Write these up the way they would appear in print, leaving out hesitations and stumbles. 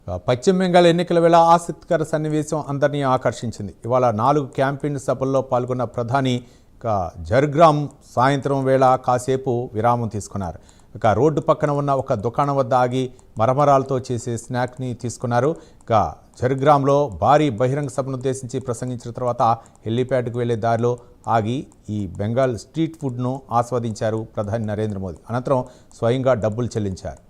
పశ్చిమ బెంగాల్ ఎన్నికల వేళ ఆసక్తికర సన్నివేశం అందరినీ ఆకర్షించింది. ఇవాళ 4 క్యాంపెయిన్ సభల్లో పాల్గొన్న ప్రధాని జర్గ్రామ్ సాయంత్రం వేళ కాసేపు విరామం తీసుకున్నారు. రోడ్డు పక్కన ఉన్న ఒక దుకాణం వద్ద ఆగి మరమరాలతో చేసే స్నాక్ని తీసుకున్నారు. జర్గ్రామ్లో భారీ బహిరంగ సభను ఉద్దేశించి ప్రసంగించిన తర్వాత హెలీప్యాడ్కు వెళ్లే దారిలో ఆగి ఈ బెంగాల్ స్ట్రీట్ ఫుడ్ను ఆస్వాదించారు ప్రధాని నరేంద్ర మోదీ. అనంతరం స్వయంగా డబ్బులు చెల్లించారు.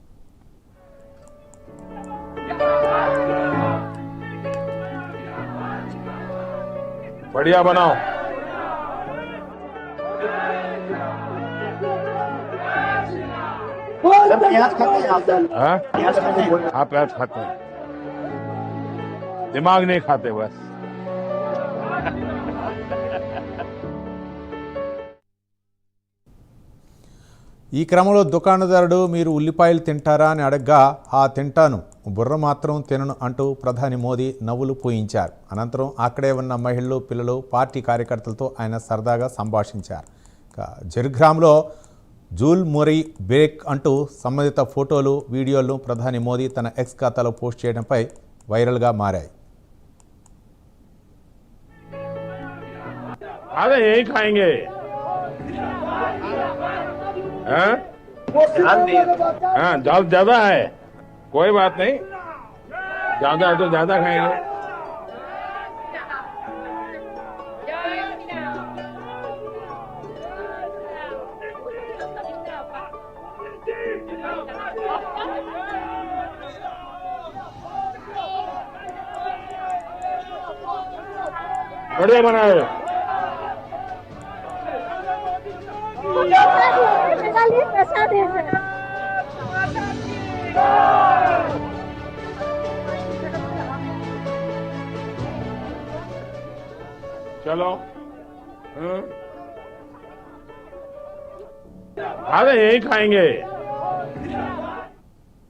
बढ़िया बनाओ। प्याज खाते हैं आप? प्याज खाते हैं? हाँ प्याज खाते हैं, दिमाग नहीं खाते बस। ఈ క్రమంలో దుకాణదారుడు మీరు ఉల్లిపాయలు తింటారా అని అడగ్గా తింటాను, బుర్ర మాత్రం తినను అంటూ ప్రధాని మోదీ నవ్వులు పూయించారు. అనంతరం అక్కడే ఉన్న మహిళలు, పిల్లలు, పార్టీ కార్యకర్తలతో ఆయన సరదాగా సంభాషించారు. జర్గ్రామ్లో జూల్ మొరీ బేక్ అంటూ సంబంధిత ఫోటోలు, వీడియోలను ప్రధాని మోదీ తన ఎక్స్ ఖాతాలో పోస్ట్ చేయడంపై వైరల్గా మారాయి. दाल ज्यादा है, कोई बात नहीं, ज्यादा है तो ज्यादा खाएंगे। बढ़िया बनाए। चलो यही खाएंगे।